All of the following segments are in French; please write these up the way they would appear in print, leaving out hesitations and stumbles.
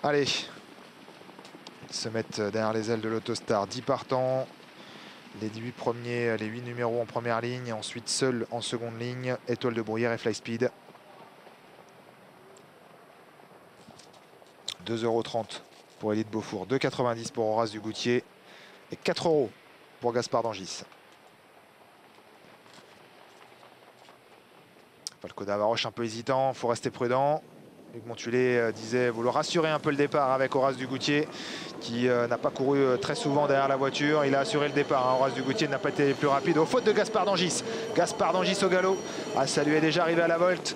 Allez, ils se mettent derrière les ailes de l'Autostar. 10 partants. Les 8 premiers, les 8 numéros en première ligne. Ensuite, seul en seconde ligne, Étoile de Bruyère et Fly Speed. 2,30 € pour Élite Beaufour, 2,90 € pour Horace Dugoutier et 4 € pour Gaspard d'Angis. Falco d'Avaroche un peu hésitant, il faut rester prudent. Luc Montulé disait vouloir rassurer un peu le départ avec Horace Dugoutier qui n'a pas couru très souvent derrière la voiture. Il a assuré le départ. Horace Dugoutier n'a pas été plus rapide aux fautes de Gaspard d'Angis. Gaspard d'Angis au galop. Ah, ça lui est déjà arrivé à la Volt.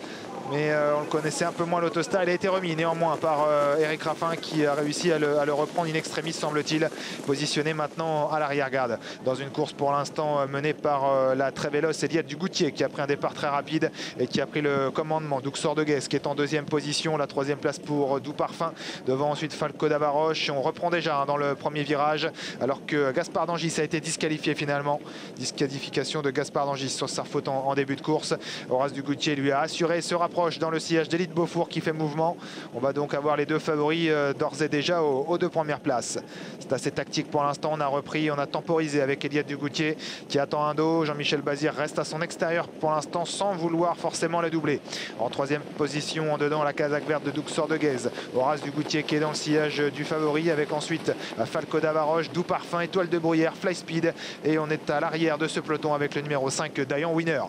Mais on le connaissait un peu moins l'Autostar. Il a été remis néanmoins par Eric Raffin qui a réussi à le reprendre in extremis, semble-t-il, positionné maintenant à l'arrière-garde. Dans une course pour l'instant menée par la très véloce Eliade Dugoutier qui a pris un départ très rapide et qui a pris le commandement. Duxor de Guez qui est en deuxième position. La troisième place pour Doux Parfum. Devant ensuite Falco d'Avaroche. On reprend déjà dans le premier virage alors que Gaspard d'Angis a été disqualifié finalement. Disqualification de Gaspard d'Angis sur sa faute en début de course. Horace Dugoutier lui a assuré ce rapproche dans le sillage d'Élite Beaufour qui fait mouvement. On va donc avoir les deux favoris d'ores et déjà aux deux premières places. C'est assez tactique pour l'instant. On a repris, on a temporisé avec Eliade Dugoutier qui attend un dos. Jean-Michel Bazir reste à son extérieur pour l'instant sans vouloir forcément le doubler. En troisième position, en dedans, la casaque verte de Duxor de Guez. Horace Dugoutier qui est dans le sillage du favori avec ensuite Falco d'Avaroche, Doux Parfum, Étoile de Bruyère, Fly Speed. Et on est à l'arrière de ce peloton avec le numéro 5, Diane Winner.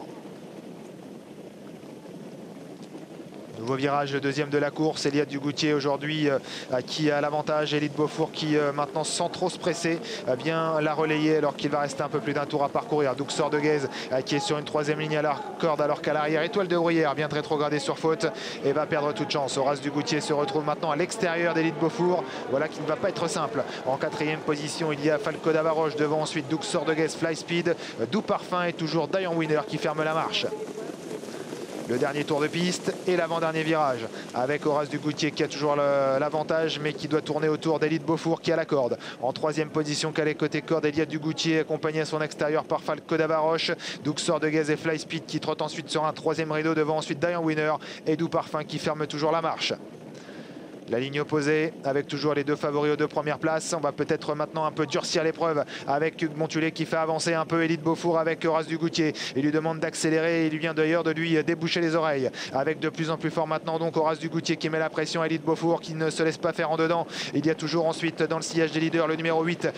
Nouveau virage, le deuxième de la course. Eliade Dugoutier aujourd'hui qui a l'avantage. Élite Beaufour qui maintenant sans trop se presser bien la relayer alors qu'il va rester un peu plus d'un tour à parcourir. Duxor de Guez qui est sur une troisième ligne à la corde alors qu'à l'arrière Étoile de Bruyère vient de rétrograder sur faute et va perdre toute chance. Horace Dugoutier se retrouve maintenant à l'extérieur d'Élite Beaufour. Voilà qui ne va pas être simple. En quatrième position il y a Falco d'Avaroche, devant ensuite Duxor de Guez, Fly Speed, Doux Parfum et toujours Diane Winner qui ferme la marche. Le dernier tour de piste et l'avant-dernier virage avec Horace Dugoutier qui a toujours l'avantage mais qui doit tourner autour d'Élite Beaufour qui a la corde. En troisième position calé côté corde, Eliade Dugoutier accompagné à son extérieur par Falco d'Avaroche, Duxor de Guez et Fly Speed qui trottent ensuite sur un troisième rideau, devant ensuite Diane Winner et Doux Parfum qui ferme toujours la marche. La ligne opposée avec toujours les deux favoris aux deux premières places. On va peut-être maintenant un peu durcir l'épreuve avec Hugues Montulé qui fait avancer un peu Élite Beaufour avec Horace Dugoutier. Il lui demande d'accélérer. Il vient d'ailleurs de lui déboucher les oreilles. Avec de plus en plus fort maintenant donc Horace Dugoutier qui met la pression à Élite Beaufour qui ne se laisse pas faire en dedans. Il y a toujours ensuite dans le sillage des leaders le numéro 8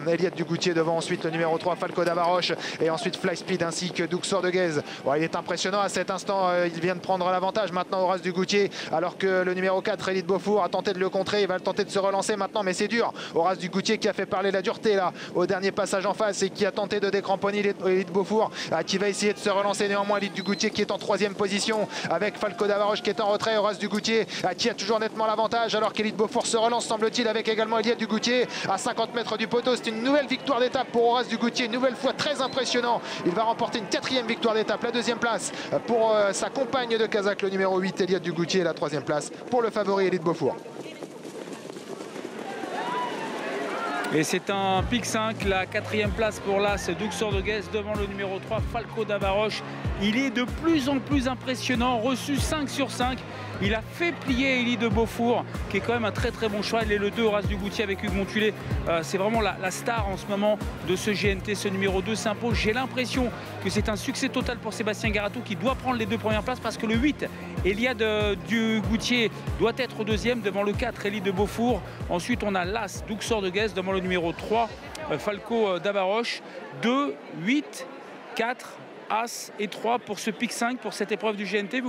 Eliade Dugoutier, devant ensuite le numéro 3 Falco d'Avaroche et ensuite Fly Speed ainsi que Duxor de Guez. Ouais, il est impressionnant à cet instant. Il vient de prendre l'avantage maintenant Horace Dugoutier alors que le numéro 4 Élite Beaufour a tenté de le contrer, il va tenter de se relancer maintenant mais c'est dur. Horace Dugoutier qui a fait parler la dureté là au dernier passage en face et qui a tenté de décramponner Élite Beaufour qui va essayer de se relancer néanmoins. Élite Dugoutier qui est en troisième position avec Falco d'Avaroche qui est en retrait. Horace Dugoutier qui a toujours nettement l'avantage alors qu'Élite Beaufour se relance semble-t-il avec également Eliade Dugoutier à 50 mètres du poteau. C'est une nouvelle victoire d'étape pour Horace Dugoutier, une nouvelle fois très impressionnant. Il va remporter une quatrième victoire d'étape, la deuxième place pour sa compagne de casaque le numéro 8 Eliade Dugoutier et la troisième place pour le favori Élite Beaufour. Et c'est un pic 5, la quatrième place pour l'As Duxor de Guez devant le numéro 3 Falco d'Avaroche. Il est de plus en plus impressionnant, reçu 5 sur 5. Il a fait plier Élite Beaufour, qui est quand même un très très bon cheval. Et le 2, Horace Dugoutier avec Hugues Montulé, c'est vraiment la star en ce moment de ce GNT. Ce numéro 2 s'impose. J'ai l'impression que c'est un succès total pour Sébastien Garatou qui doit prendre les deux premières places parce que le 8, Eliade Dugoutier, doit être au deuxième devant le 4, Élite Beaufour. Ensuite, on a l'As Duxor de Guez devant le numéro 3, Falco d'Avaroche. 2, 8, 4, As et 3 pour ce pic 5 pour cette épreuve du GNT.